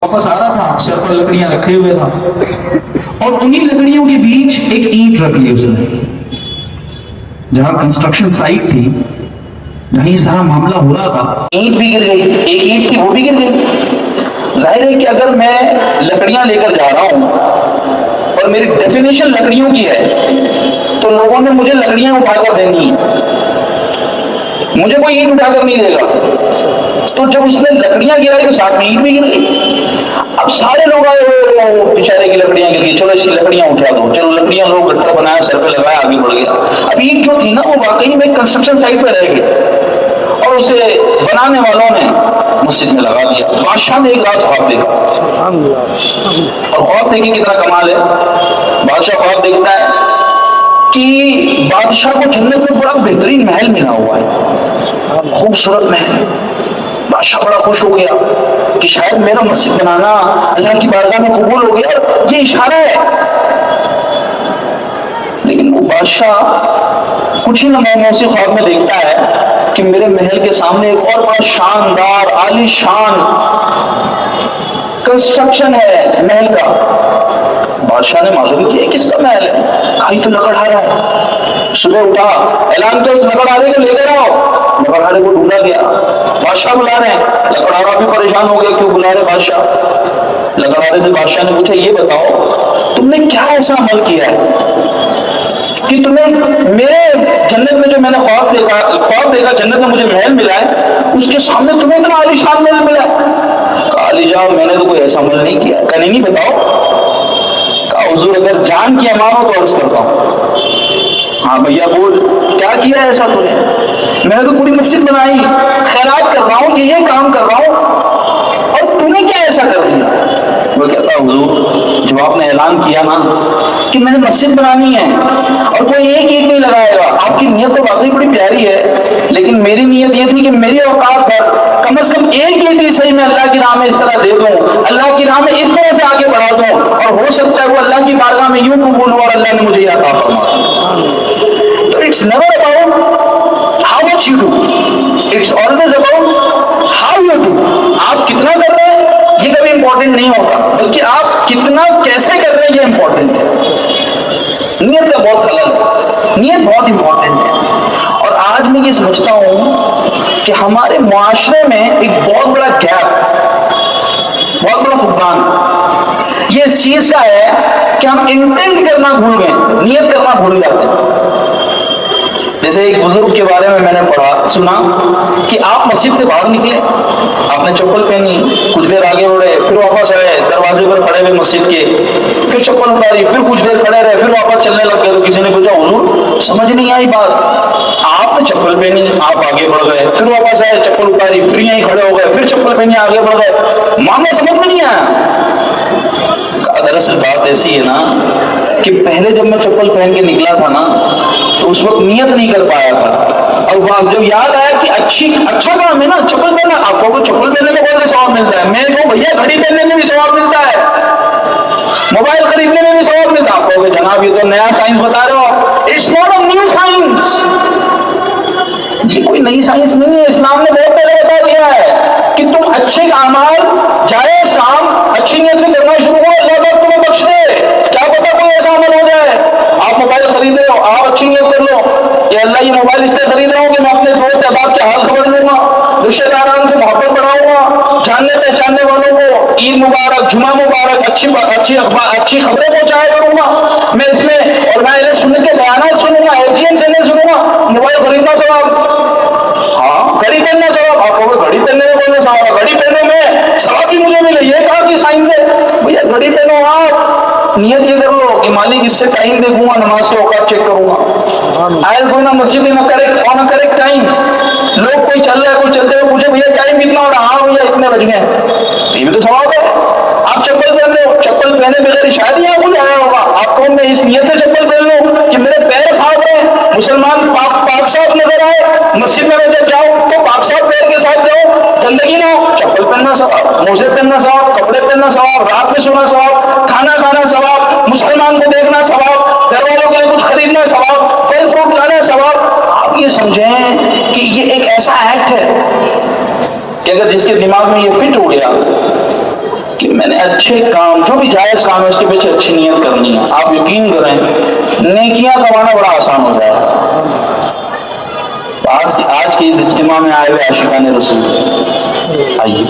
واپس آ رہا تھا، سر پر لکڑیاں رکھے ہوئے تھا، اور انہی لکڑیوں کے بیچ ایک اینٹ رکھ لی اس نے، جہاں کنسٹرکشن سائٹ تھی، جہاں یہ سارا معاملہ ہو رہا تھا، اینٹ بھی گر گئی، ایک اینٹ تھی وہ بھی گر گئی۔ ظاہر ہے کہ اگر میں لکڑیاں لے کر جا رہا ہوں اور میری ڈیفینیشن لکڑیوں کی ہے تو لوگوں نے مجھے لکڑیاں اٹھا کر دینی ہیں، مجھے کوئی اینٹ اٹھا کر نہیں دے گا۔ تو جب اس نے لکڑیاں گرائی تو ساتھ میں اینٹ بھی گر گئی۔ اب سارے لوگ آئے ہوئے، بیچارے کی لکڑیاں گر گئی، چلو اس کی لکڑیاں اٹھا دو، چلو لکڑیاں لوگ گٹھا بنایا، سر پہ لگایا، آگے بڑھ گیا۔ اب اینٹ جو تھی نا وہ واقعی میں کنسٹرکشن سائٹ پہ رہ گئی اور اسے بنانے والوں نے مسجد میں لگا دیا۔ بادشاہ نے ایک رات خواب دیکھا، اور خواب دیکھیں کتنا کمال ہے۔ بادشاہ خواب دیکھتا ہے کہ بادشاہ کو جنت میں بڑا بہترین محل ملا ہوا ہے، خوبصورت محل۔ بادشاہ بڑا خوش ہو گیا کہ شاید میرا مسجد بنانا اللہ کی بارگاہ میں قبول ہو گیا، اور یہ اشارہ ہے۔ لیکن وہ بادشاہ کچھ ہی لمحوں میں اسی خواب میں دیکھتا ہے کہ میرے محل کے سامنے ایک اور بڑا شاندار عالی شان کنسٹرکشن ہے محل کا۔ بادشاہ نے معلوم کیا کس کا محل ہے، کہیں تو لکڑ آ رہا ہے۔ صبح اٹھا، اعلان کیا اس لکڑ آرے کو لے کر آؤ۔ لکڑ آرے کو ڈھونڈا گیا، بادشاہ بلا رہے ہیں، لکڑ آرا بھی پریشان ہو گیا، کیوں بلا رہے بادشاہ؟ لکڑ آرے سے بادشاہ نے پوچھا یہ بتاؤ تم نے کیا ایسا عمل کیا ہے کہ تمہیں میرے جنت میں جو میں نے خواب دیکھا جنت میں مجھے محل ملا ہے، اس کے سامنے تمہیں اتنا عالی شان محل ملا ہے؟ کہا علی جان میں نے تو کوئی ایسا عمل نہیں کیا۔ کہا نہیں بتاؤ۔ کہا حضور اگر جان کی امان ہو تو عرض کرتا ہوں۔ ہاں بھیا بول، کیا کیا ہے ایسا تو نے؟ میں نے تو پوری مسجد بنائی، خیرات کر رہا ہوں، یہ کام کر رہا ہوں، اور تم نے کیا ایسا کر دیا؟ وہ کہتا حضور جب آپ نے اعلان کیا نا کہ میں نے مسجد بنانی ہے اور کوئی ایک اینٹ نہیں لگائے گا، آپ کی نیت تو واقعی بڑی پیاری ہے، لیکن میری نیت یہ تھی کہ میری اوقات پر کم از کم ایک اینٹ ہی صحیح میں اللہ کی راہ میں اس طرح دے دوں، اللہ کی راہ میں اس طرح سے آگے بڑھا دوں، اور ہو سکتا ہے وہ اللہ کی بارگاہ میں یوں قبول ہوا اور اللہ نے مجھے یہ عطا فرمایا۔ تو it's never about how much you do, it's always about how you do. آپ کتنا کر رہے ہیں یہ کبھی امپورٹنٹ نہیں ہوتا، بلکہ آپ کتنا کیسے کر رہے ہیں یہ امپورٹنٹ ہے۔ نیت کا بہت خلل ہے، نیت بہت امپورٹنٹ ہے۔ اور آج میں یہ سمجھتا ہوں کہ ہمارے معاشرے میں ایک بہت بڑا گیپ، بہت بڑا فقدان یہ اس چیز کا ہے کہ ہم انٹینٹ کرنا بھول گئے، نیت کرنا بھول جاتے ہیں۔ جیسے ایک بزرگ کے بارے میں نے پڑھا سنا کہ آپ مسجد سے باہر نکلے، آپ نے چپل پہنی، کچھ دیر آگے بڑھے، پھر واپس آئے، دروازے پر کھڑے ہوئے مسجد کے، پھر چپل اتاری، پھر کچھ دیر کھڑے رہے، پھر واپس چلنے لگ گئے۔ تو کسی نے پوچھا حضور سمجھ نہیں آئی بات، آپ نے چپل پہنی، آپ آگے بڑھ گئے، پھر واپس آئے، چپل اتاری، پھر یہیں کھڑے ہو گئے، پھر چپل پہنی آگے بڑھ گئے، معاملہ سمجھ میں نہیں آیا۔ دراصل بات ایسی ہے نا کہ پہلے جب میں چپل پہن کے نکلا تھا نا تو اس وقت نیت نہیں کر پایا تھا، اور جب یاد آیا کہ اچھا کام ہے نا چپل پہننا، آپ کو چپل پہننے میں کون سا ثواب ملتا ہے؟ میں کہوں بھیا گھڑی پہننے میں بھی ثواب ملتا ہے، موبائل خریدنے میں بھی ثواب ملتا ہے۔ آپ کہو کہ جناب یہ تو نیا سائنس بتا رہے ہو، it's not a new science, یہ کوئی نئی سائنس نہیں ہے، اسلام نے بہت پہلے بتا دیا ہے کہ تم اچھے اعمال، جائز کام اچھی نیت سے کرنا شروع ہو، اللہ پاک تمہیں بخش دے۔ کیا پتا کوئی ایسا عمل ہو جائے، آپ موبائل خرید رہے ہو، آپ اچھی نیت کر لو کہ اللہ یہ موبائل اس لیے خرید رہا ہوں کہ میں اپنے دوست احباب کے حال خبر لوں گا، رشتے داران سے محبت بڑھاؤں گا، جاننے پہچاننے والوں کو عید مبارک، جمعہ مبارک، اچھی خبریں پہنچایا کروں گا میں اس میں، اور میں انہیں سننے کے بیانات سنوں گا، ایجین سے نہیں سنوں گا۔ موبائل خریدنا ثواب، ہاں گھڑی پہننا ثواب، آپ کو گھڑی پہننے میں کون سا ثواب ہے؟ گھڑی پہننے میں ثواب ہی مجھے ملے، یہ کہا کہ سائنس ہے بھیا گھڑی پہنو، آپ نیت یہ کر لو کہ مالک اس سے ٹائم دیکھوں گا، نماز کے اوقات چیک کروں گا، آئے کوئی نہ مسجد میں کریکٹ ٹائم، لوگ کوئی چل رہا ہے کوئی چلتے ہوئے پوچھے بھیا ٹائم کتنا ہو رہا، ہاں بھیا اتنے بج گئے، یہ بھی تو ثواب ہے۔ آپ چپل پہن لو، چپل پہنے بغیر شاید ہی آپ کو جایا ہوگا، آپ کو میں اس نیت سے چپل پہن لوں کہ میرے پیر صاف رہیں، مسلمان پاک صاف نظر آئے، مسجد میں جب جاؤ تو پاک صاف پیر کے ساتھ جاؤ، گندگی نہ ہو، چپل پہننا ثواب، موزے پہننا ثواب، کپڑے پہننا ثواب، رات میں سونا ثواب، کھانا کھانا ثواب، مسلمان کو دیکھنا ثواب، گھر والوں کے لیے کچھ خریدنا ثواب، پھل فروٹ لانا ثواب۔ آپ یہ سمجھیں کہ یہ ایک ایسا ایکٹ ہے کہ اگر جس کے دماغ میں یہ فٹ ہو گیا کہ میں نے اچھے کام، جو بھی جائز کام ہے اس کے پیچھے اچھی نیت کرنی ہے. آپ یقین کریں نیکیاں کمانا بڑا آسان ہو جائے گا. آج کے اس اجتماع میں آئے ہوئے عاشقان رسول، آئیے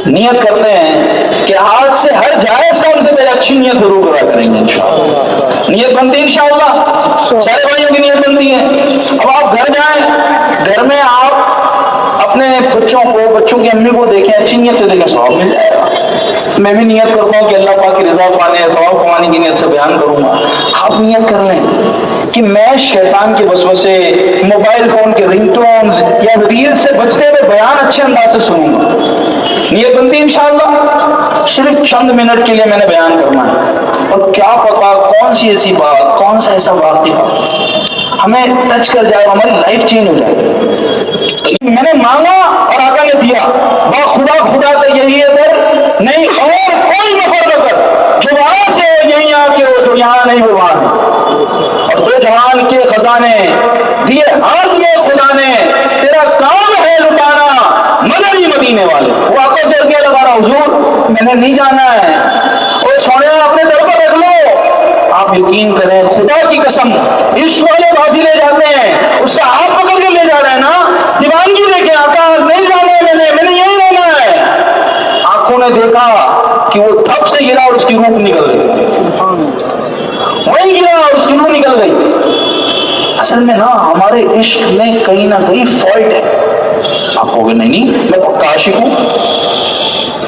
نیت کرتے ہیں کہ آج سے ہر جائز کام سے پہلے اچھی نیت ضرور کرا کریں گے انشاءاللہ. نیت بنتی ہے انشاءاللہ، سارے بھائیوں کی نیت بنتی ہے. اب آپ گھر جائیں، گھر میں آپ اپنے بچوں کی امی کو دیکھیں، اچھی نیت سے دیکھیں، ثواب مل جائے گا. میں بھی نیت کرتا ہوں کہ اللہ پاک کی رضا پانے، ثواب کمانے کی نیت سے بیان کروں گا. آپ نیت کر لیں کہ میں شیطان کے وسوسے، موبائل فون کے رنگ ٹونز یا ریل سے بچتے ہوئے بیان اچھے انداز سے سنوں گا. نیت بنتی ہے انشاءاللہ. صرف چند منٹ کے لیے میں نے بیان کرنا ہے، اور کیا پتا کون سی ایسی بات، کون سا ایسا واقعہ ہمیں ٹچ کر جائے، ہماری لائف چینج ہو جائے. میں نے مانگا اور آقا نے دیا. با خدا تو یہی ہے در نہیں اور کوئی نفر نہ کر، جو وہاں سے یہیں آ کے ہو، جو یہاں نہیں ہو وہاں ہے. اور دو جہان کے خزانے دیے ہاتھ میں خدا نے، تیرا کام ہے لٹانا مدنی مدینے والے. وہ آقا سے کیا لگا رہا، حضور میں نے نہیں جانا ہے. اور سونے اپنے در پر رکھ لو. آپ یقین کریں خدا کی قسم، عشق والے بازی لے جاتے ہیں، اس کا ہاتھ پکڑ کے لے جا رہے ہیں نا، دیوانگی دیکھیں آقا نہیں جانا ہے، میں نے یہی رہنا ہے. آنکھوں نے دیکھا کہ وہ دھپ سے گرا اور اس کی روح نکل گئی، وہی گرا اور اس کی روح نکل گئی. اصل میں نا ہمارے عشق میں کہیں نہ کہیں فالٹ ہے. آپ کہو گے نہیں میں پکا عاشق ہوں.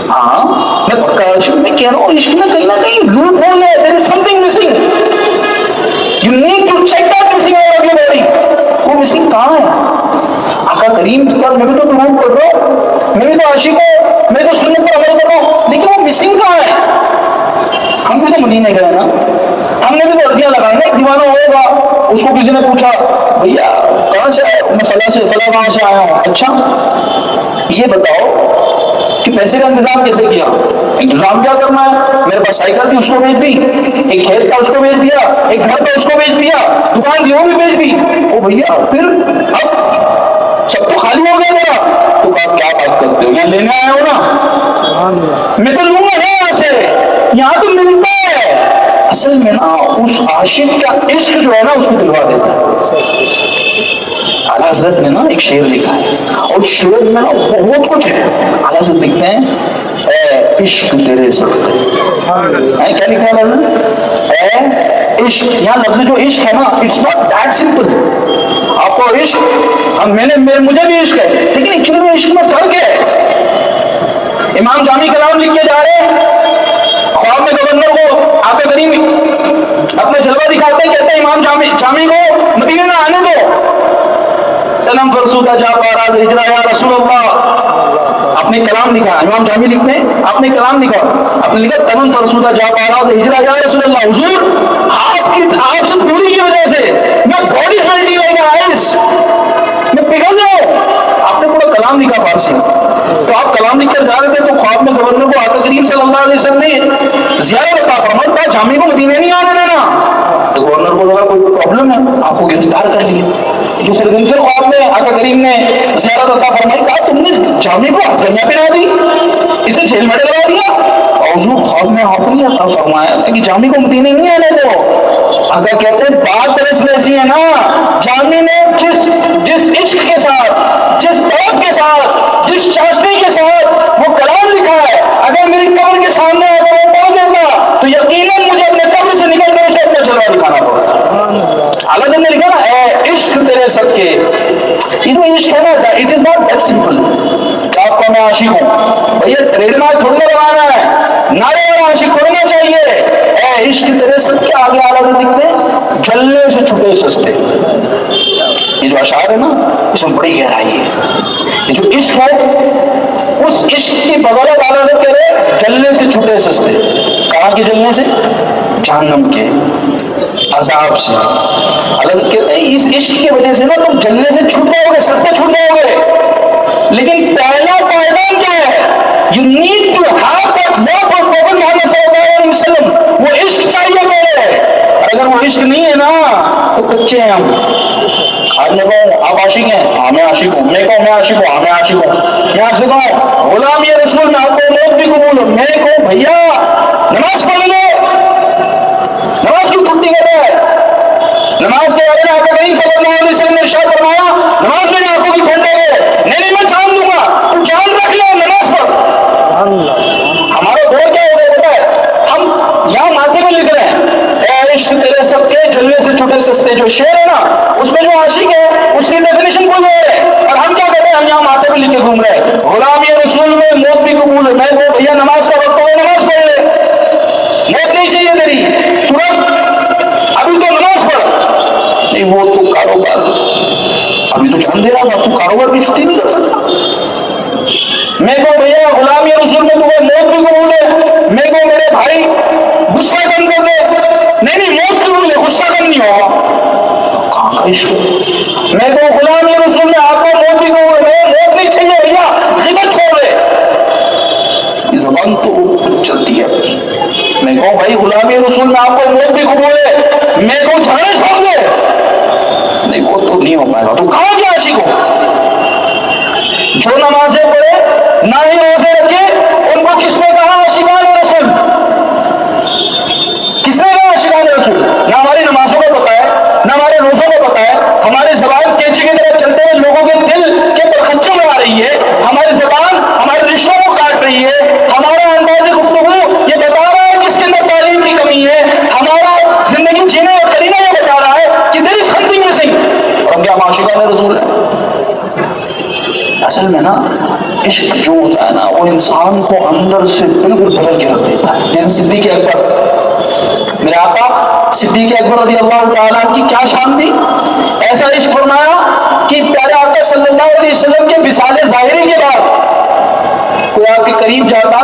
ہاں میں پکا عاشق، میں کہہ رہا ہوں عشق میں کہیں نہ کہیں لوپ ہول ہے. there is something missing. you need to check that missing out of your body. وہ missing کہاں ہے؟ آقا کریم پر میں بھی تو درود پڑھ رہا ہوں، میں بھی تو عاشق ہوں، میں تو سنت پر عمل کر رہا ہوں، لیکن وہ مسنگ کہاں ہے؟ ہم بھی تو مدینے گئے نا، ہم نے بھی تو عرضیاں لگائی نا. ایک دیوانہ ہوگا، اس کو کسی نے پوچھا بھیا کہاں سے آئے؟ میں فلاں گاؤں سے آیا ہوں. اچھا یہ بتاؤ کہ پیسے کا انتظام کیسے کیا؟ انتظام کیا کرنا ہے، میرے پاس سائیکل تھی اس کو بیچ دی، ایک کھیت تھا اس کو بیچ دیا، ایک گھر تھا اس کو بیچ دیا، دکان تھی وہ بھی بیچ دی. او بھیا پھر اب سب تو خالی ہو گیا میرا. تو آپ کیا بات کرتے ہو، یہاں لینے آئے ہو نا، میں تو لوں گا نا یہاں سے، یہاں تو ملتا ہے. اصل میں نا اس عاشق کا عشق جو ہے نا اس کو دلوا دیتا ہے. اعلیٰ حضرت نے نا ایک شعر لکھا ہے، اور شعر میں نا بہت کچھ ہے. اعلیٰ حضرت لکھتے ہیں اے عشق تیرے صدقے. کیا لکھا ہے حضرت؟ اے عشق. یہاں لفظ جو عشق ہے نا اٹس ناٹ دیٹ سمپل. آپ کو عشق، مجھے بھی عشق ہے، لیکن ایکچولی میں عشق میں فرق ہے. امام جامی کلام لکھ کے جا رہے ہیں، خواب میں گورنر کو آقا کریم اپنے جلوہ دکھاتے ہیں، کہتے ہیں امام جامی کو مدینے میں آنے دو. تنم فرسودہ جا پارا ہجرا یا رسول اللہ. آپ نے کلام لکھا، امام جامی لکھتے ہیں آپ نے کلام لکھا، آپ نے لکھا تنم فرسودہ جا پارا ہجرا یا رسول اللہ. حضور آپ سے دوری کی وجہ سے میں باڈی سمیلٹنگ لائک آئس، میں پگھل رہا ہوں. آپ نے پورا کلام لکھا فارسی. تو آپ کلام لکھ کر جا رہے تھے تو خواب میں گورنر کو آقا کریم صلی اللہ علیہ وسلم نے زیارت عطا فرمائی، کہا جامی کو مدینے نہیں آنے دینا. تو گورنر کو لگا کوئی پرابلم ہے، آپ کو گرفتار کر لیا. دوسرے دن پھر خواب میں آقا کریم نے زیارت عطا فرمائی، کہا تم نے جامی کو ہتھیلیاں پہنا دی، اسے جیل میں ڈلوا دیا. اور حضور خواب میں آپ نے عطا فرمایا کہ جامی کو مدینے نہیں آنے دو. آقا کہتے ہیں بات دراصل ایسی ہے نا، جامی نے جس عشق کے ساتھ، جس طرف کے ساتھ، جس چاشنی کے ساتھ وہ کلام لکھا ہے، اگر میری قبر کے سامنے اگر وہ پڑھ دیتا تو یقیناً مجھے اپنے قبر سے نکل کر اسے اپنا جلوہ دکھانا پڑتا. اعلیٰ حضرت نے لکھا نا اے عشق تیرے صدقے. یہ جو عشق ہے نا it is not that simple کہ آپ کو میں عاشق ہوں. بھیا ٹریڈ مارک تھوڑی نہ لگانا ہے، نعرے والا عاشق ہونا چاہیے. اے عشق تیرے صدقے. آگے اعلیٰ حضرت لکھتے ہیں جلنے سے چھٹے سستے. یہ جو اشعار ہے نا اس میں بڑی گہرائی ہے. یہ جو عشق ہے اس عشق کی بدولت اعلیٰ حضرت کہہ رہے جلنے سے چھٹے سستے. کہاں کے جلنے سے؟ جہنم کے عذاب سے. اعلیٰ حضرت کہتے ہیں اس عشق کی وجہ سے نا تم جلنے سے چھوٹ جاؤ گے، سستے چھوٹ جاؤ گے. لیکن پہلا پائدان کیا ہے؟ You need to have that love for prophet Muhammad صلی اللہ علیہ وسلم. وہ عشق چاہیے پہلے. اگر وہ عشق نہیں ہے نا تو کچے ہیں ہم. آج میں کہوں آپ عاشق ہیں، ہاں میں عاشق ہوں، میں کہوں میں عاشق ہوں، ہاں میں عاشق ہوں، میں آپ سے کہوں غلام یہ رسول میں آپ کو موت بھی قبول ہو، میں کہوں بھیا نماز پڑھ لو، نماز کی چھٹی کر رہا ہے، نماز کے بارے میں آپ کو نہیں صلی اللہ علیہ وسلم نے ارشاد فرمایا نماز میں آنکھوں کی کھول دے گے، نہیں میں چاند دوں گا، تو چاند رکھ لو نماز پڑھ۔ ہمارا دور کیا ہو گیا پتا ہے، ہم یہاں ماتھے میں لکھ رہے ہیں اے عشق تیرے سب کے جلوے سے چھوٹے سستے، جو شعر ہے نا اس میں جو عاشق ہے اس کی ڈیفینیشن کوئی اور ہے، اور ہم کیا کہتے ہیں، ہم یہاں ماتھے میں لکھ کے گھوم رہے ہیں غلام یہ رسول میں موت بھی قبول ہے، میں وہ بھیا نماز کا وقت ہو گیا نماز پڑھ لے، موت نہیں چاہیے تیری ترنت، ابھی تو نماز پڑھ، نہیں وہ تو کاروبار، ابھی تو جان دے رہا تھا، تو کاروبار کی چھٹی نہیں کر سکتا، میں کو بھیا غلام یہ رسول میں تمہیں موت بھی قبول ہے، میں کو میرے بھائی غصہ کم کر دے، نہیں موت قبول ہے غصہ کم نہیں ہوگا، کہاں کا عشق، میں کو غلام یہ رسول میں آپ کو موت بھی قبول ہے، موت نہیں چاہیے بھیا غیبت چھوڑ دے، یہ زبان تو چلتی ہے، میں کہوں بھائی غلام یہ رسول میں آپ کو موت بھی قبول ہے، میں کو جھگڑے چھوڑ دے، نہیں وہ تو نہیں ہو پائے گا، تو کہاں کیا عاشق ہو، جو نمازیں پڑھے نہ ہی روزے رکھے ان کو کس نے کہا عاشقان رسول، کس نے کہا عاشقان رسول، نہ ہماری نمازوں کو پتا ہے نہ ہمارے روزوں کو پتا ہے، ہماری زبان کینچی کی طرح چلتے ہوئے لوگوں کے دل کے پرخچوں میں آ رہی ہے، ہماری زبان ہمارے رشتوں کو کاٹ رہی ہے، ہمارا انداز گفتگو یہ بتا رہا ہے کہ اس کے اندر تعلیم کی کمی ہے، ہمارا زندگی جینے کا طریقہ یہ بتا رہا ہے کہ دیر از سمتھنگ مسنگ، اور ہم کیا عاشقان رسول ہیں؟ اصل میں نا عشق جو ہوتا ہے نا وہ انسان کو اندر سے بالکل بدل کے رکھ دیتا ہے، جیسے صدیق اکبر، میرے آقا صدیق اکبر رضی اللہ تعالیٰ کی کیا شان تھی، ایسا عشق فرمایا کہ پیارے آقا صلی اللہ علیہ وسلم کے وصال ظاہری کے بعد کوئی آپ کے قریب جاتا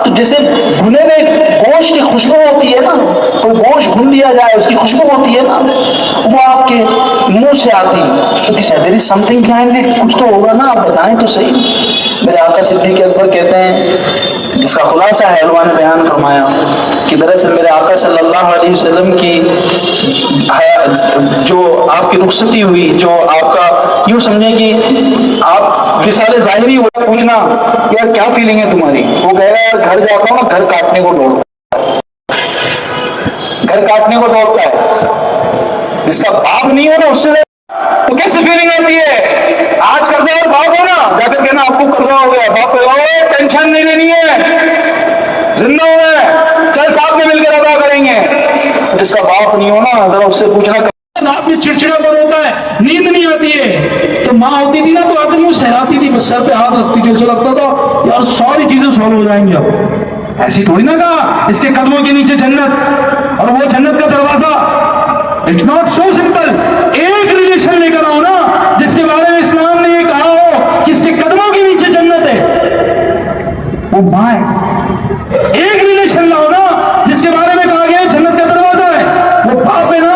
تو جیسے بھنے میں گوشت کی خوشبو ہوتی ہے نا، کوئی گوشت بھن دیا جائے اس کی خوشبو ہوتی ہے نا، وہ آپ کے منہ سے آتی، دیر از سم تھنگ بہائنڈ اٹ، کچھ تو ہوگا نا، آپ بتائیں تو صحیح۔ میرے آقا صدیق اکبر کہتے ہیں، جس کا خلاصہ ہے علماء نے بیان فرمایا کہ دراصل میرے آقا صلی اللہ علیہ وسلم کی جو آپ کی رخصتی ہوئی، جو آپ کا یوں سمجھیں کہ آپ وصال ظاہری ہوا، پوچھنا یار کیا فیلنگ ہے تمہاری، وہ کہے گا یار گھر جاتا ہوں گھر کاٹنے کو دوڑتا ہے، گھر کاٹنے کو دوڑتا ہے، جس کا باپ نہیں ہو نا اس سے تو کیسی فیلنگ آتی ہے، آج قرضہ اور باپ ہو نا جا کر کہنا آپ کو قرضہ ہو گیا، باپ کہے ٹینشن نہیں لینی ہے، زندہ ہو گئے چل ساتھ میں مل کر ادا کریں گے، جس کا باپ نہیں ہو نا ذرا اس سے پوچھنا آپ میں چڑچڑا پر ہوتا ہے، نیند نہیں آتی ہے، تو ماں ہوتی تھی نا تو آ کر یوں سہلاتی تھی، بس سر پہ ہاتھ رکھتی تھی، اسے لگتا تھا یار ساری چیزیں سالو ہو جائیں گی، اب ایسی تھوڑی نہ کہا اس کے قدموں کے نیچے جنت، اور وہ جنت کا دروازہ، اٹس ناٹ سو سمپل، ایک ریلیشن لے کر آؤ نا جس کے بارے میں اسلام نے یہ کہا ہو کہ اس کے قدموں کے نیچے جنت ہے، وہ ماں ہے، ایک ریلیشن لاؤ نا جس کے بارے میں کہا گیا ہے جنت کا دروازہ ہے، وہ باپ ہے نا،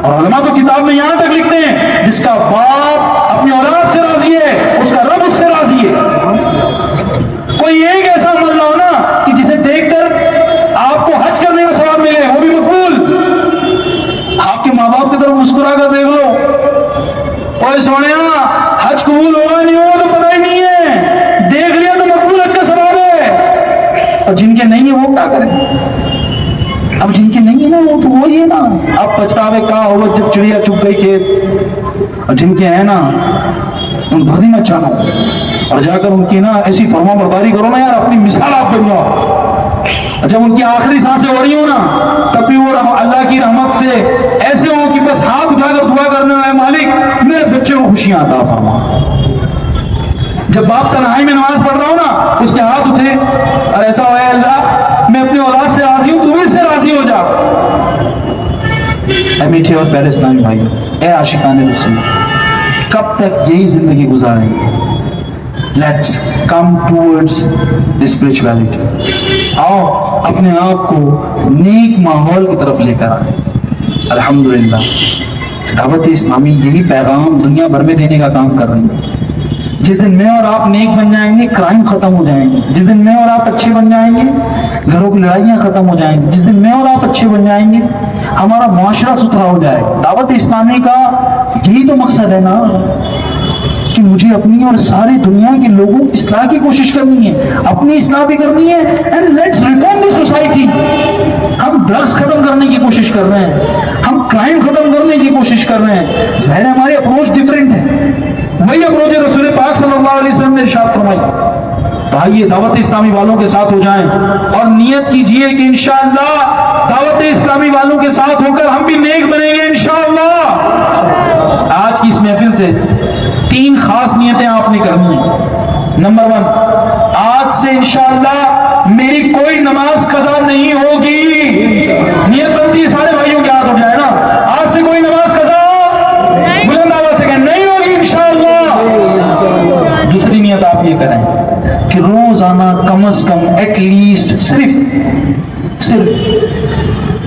اور علماء تو کتاب میں یہاں تک لکھتے ہیں جس کا باپ اپنی اولاد سے راضی ہے اس کا رب اس سے راضی ہے، کوئی ایک ایسا عمل لاؤ نا کہ جسے دیکھ کر آپ کو حج کرنے کا ثواب ملے، وہ بھی مقبول، آپ کے ماں باپ کی طرف مسکرا کر دیکھ لو، اوے سونیا حج قبول ہوگا نہیں ہوگا تو پتہ ہی نہیں ہے، دیکھ لیا تو مقبول حج کا ثواب ہے، اور جن کے نہیں ہے وہ کیا کریں، اب جن کے نہیں ہے نا وہ تو وہی ہے نا، اب پچھتاوے کہاں ہوگا جب چڑیا چپ گئی کھیت، اور جن کے ہیں نا ان بھری مت جانا، اور جا کر ان کی نا ایسی فرما برداری کرو نا یار اپنی مثال آپ بن جاؤ، جب ان کی آخری سانسیں ہو رہی ہوں نا تب بھی وہ اللہ کی رحمت سے ایسے ہوں کہ بس ہاتھ اٹھا کر دعا کرنا ہے مالک میرے بچے کو خوشیاں عطا فرما، جب باپ تنہائی میں نماز پڑھ رہا ہوں نا اس کے ہاتھ اٹھے اور ایسا ہو اللہ میں اپنی اولاد سے راضی ہوں، تم اس سے راضی ہو جا، اے میٹھے اور پیارے اسلامی بھائی، اے عاشقان رسول، کب تک یہی زندگی گزاریں گے؟ لیٹس کم ٹورڈز اسپرچویلٹی، آؤ اپنے آپ کو نیک ماحول کی طرف لے کر آئیں، الحمدللہ دعوت اسلامی یہی پیغام دنیا بھر میں دینے کا کام کر رہی ہے، جس دن میں اور آپ نیک بن جائیں گے کرائم ختم ہو جائیں گے، جس دن میں اور آپ اچھے بن جائیں گے گھروں کی لڑائیاں ختم ہو جائیں گی، جس دن میں اور آپ اچھے بن جائیں گے ہمارا معاشرہ ستھرا ہو جائے گا۔ دعوت اسلامی کا یہی تو مقصد ہے نا کہ مجھے اپنی اور ساری دنیا کے لوگوں کی اصلاح کی کوشش کرنی ہے، اپنی اصلاح بھی کرنی ہے، and let's reform the society. ہم ڈرگس ختم کرنے کی کوشش کر رہے ہیں، ہم کرائم ختم کرنے کی کوشش کر رہے ہیں، ظاہر ہماری اپروچ ڈفرینٹ ہے، وہی اپروچ رسول پاک صلی اللہ علیہ وسلم نے ارشاد فرمائی۔ تو آئیے دعوت اسلامی والوں کے ساتھ ہو جائیں اور نیت کیجئے کہ انشاءاللہ دعوت اسلامی والوں کے ساتھ ہو کر ہم بھی نیک بنیں گے انشاءاللہ۔ آج کی اس محفل سے 3 خاص نیتیں آپ نے کرنی ہیں۔ نمبر 1، آج سے انشاءاللہ میری کوئی نماز قضا نہیں ہوگی۔ نیت بنتی ہے سارے بھائیوں کے ہاتھ اٹھ جائے نا، آج سے کوئی نماز قضا بلند آواز سے کہیں نہیں ہوگی انشاءاللہ۔ دوسری نیت آپ یہ کریں کہ روزانہ کم از کم ایٹ لیسٹ صرف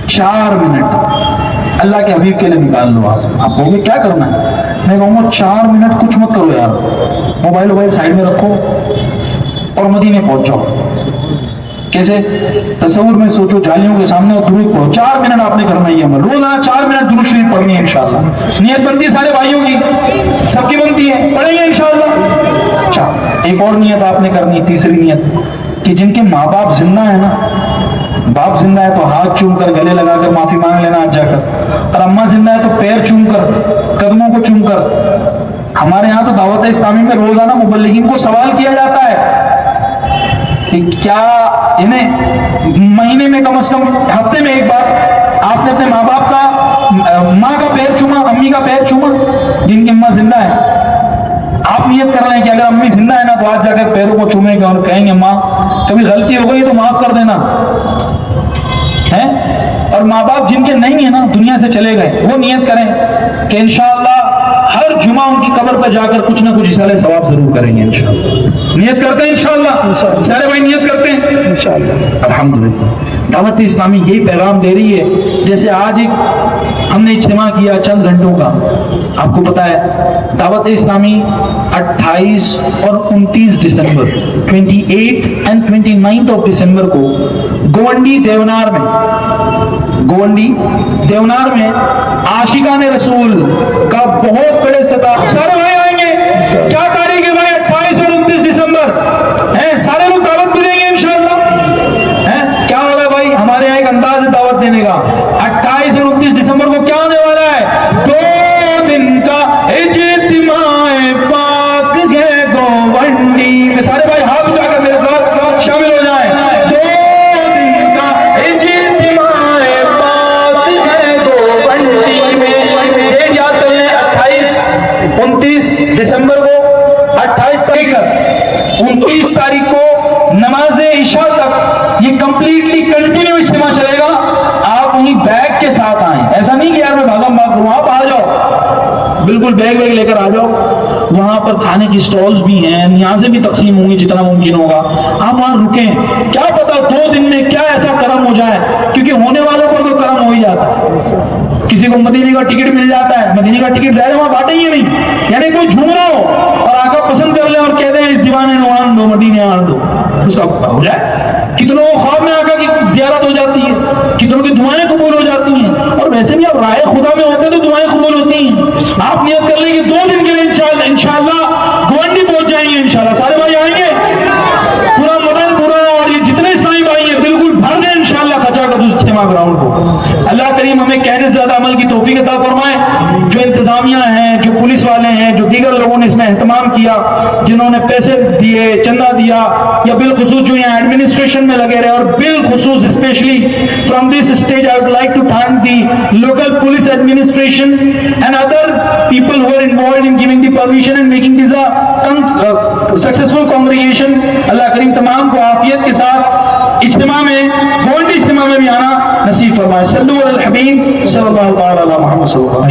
4 منٹ اللہ کے حبیب کے لیے نکال لو۔ آپ کہو گے کیا کرنا ہے؟ میں کہوں گا 4 منٹ کچھ مت کرو یار، موبائل سائڈ میں رکھو اور مدینے پہنچ جاؤ۔ کیسے؟ تصور میں سوچو، جالیوں کے سامنے اور درود پڑھو، 4 منٹ آپ نے کرنا ہی ہے، روزانہ 4 منٹ درود شریف پڑھنی ہے انشاءاللہ۔ نیت بنتی ہے سارے بھائیوں کی، سب کی بنتی ہے، پڑھیں گے انشاءاللہ۔ اچھا، ایک اور نیت آپ نے کرنی ہے، تیسری نیت، کہ جن کے ماں باپ زندہ ہیں نا، باپ زندہ ہے تو ہاتھ چوم کر گلے لگا کر معافی مانگ لینا آج جا کر، اور اماں زندہ ہے تو پیر چوم کر، قدموں کو چوم کر۔ ہمارے ہاں تو دعوت اسلامی میں روزانہ مبلغین کو سوال کیا جاتا ہے کہ کیا انہیں مہینے میں کم از کم ہفتے میں ایک بار آپ نے اپنے ماں باپ کا، ماں کا پیر چوما، امی کا پیر چوما جن کی اماں زندہ ہے؟ آپ نیت کر لیں کہ اگر امی زندہ ہے نا تو آج جا کر پیروں کو چومیں گے اور کہیں گے ماں کبھی غلطی ہو گئی تو معاف کر دینا ہے۔ اور ماں باپ جن کے نہیں ہیں نا، دنیا سے چلے گئے، وہ نیت کریں کہ انشاءاللہ ہر جمعہ ان کی قبر پر جا کر کچھ نہ کچھ اصالہ ثواب ضرور کریں گے انشاءاللہ۔ نیت کرتے ہیں انشاءاللہ، سارے بھائی نیت کرتے ہیں انشاءاللہ۔ الحمدللہ دعوت اسلامی یہی پیغام دے رہی ہے۔ جیسے آج ہم نے اجتماع کیا چند گھنٹوں کا، آپ کو پتا ہے دعوت اسلامی 28 اور 29 دسمبر 28 اینڈ 29 آف دسمبر کو گونڈی دیونار میں عاشقان رسول کا بہت بڑے ستارہ، سارے بھائی آئیں گے؟ کیا تاریخ ہے بھائی؟ 28 اور 29 دسمبر ہیں، سارے لوگ دعوت ملیں گے انشاءاللہ۔ کیا ہوگا بھائی؟ ہمارے یہاں ایک انداز ہے دعوت دینے کا۔ 28 اور 29 دسمبر کو کیا ہونے والا ہے؟ 2 دن کا اجتماع پاک ہے گونڈی میں، سارے بھائی ہاتھ اٹھا کر میرے ساتھ شامل ہو جائیں۔ 2 دن کا اجتماع پاک ہے گونڈی میں، ڈیٹ یاد کر لیں 28 29 دسمبر کو، 28 تاریخ 29 تاریخ کو نماز عشاء تک یہ کمپلیٹلی کنٹینیو اجتماع چلے گا۔ آپ وہیں بیگ کے ساتھ آئیں، ایسا نہیں کہ یار میں بھاگم بھاگ کروں، آپ آ جاؤ، بالکل بیگ لے کر آ جاؤ۔ وہاں پر کھانے کی سٹالز بھی ہیں، نیازیں بھی تقسیم ہوں گی جتنا ممکن ہوگا، آپ وہاں رکیں۔ کیا پتا 2 دن میں کیا ایسا کرم ہو جائے، کیونکہ ہونے والوں پر تو کرم ہو ہی جاتا ہے۔ کسی کو مدینے کا ٹکٹ مل جاتا ہے، مدینے کا ٹکٹ ظاہر وہاں بانٹیں گے نہیں، یعنی کوئی جھوم رہا ہو اور آقا پسند کر لے اور کہہ دیں اس دیوانے نوان دو، مدینے آن دو، تو سب ہو جائے۔ کتنوں کو خواب میں آقا کی زیارت ہو جاتی ہے، کتنوں کی دعائیں قبول ہو جاتی ہیں، اور ویسے بھی آپ رائے خدا میں ہوتے تو دعائیں قبول ہوتی ہیں۔ آپ نیت کر لیں کہ 2 دن کے لیے انشاءاللہ گوانڈی پہنچ جائیں گے انشاءاللہ، سارے بھائی آئیں گے، پورا مدن پورا اور یہ جتنے اسلامی بھائی ہیں بالکل بھر دیں انشاءاللہ کچا کر اس اجتماع گراؤنڈ کو۔ اللہ کریم ہمیں کہنے سے زیادہ عمل کی توفیق عطا فرمائے۔ جو انتظامیہ ہیں، جو پولیس والے ہیں، جو دیگر لوگوں نے اس میں اہتمام کیا، جنہوں نے پیسے دیے، چندہ دیا، یا بالخصوص جو یہاں ایڈمنسٹریشن میں لگے رہے، اور بالخصوص especially from this stage I would like to thank the local police administration and other people who are involved in giving the permission and making this a successful congregation۔ اللہ کریم تمام کو عافیت کے ساتھ اجتماع میں، گونڈی اجتماع میں بھی آنا نصیب فرمائے۔ صلو علی الحبیب صلی اللہ علیہ وسلم۔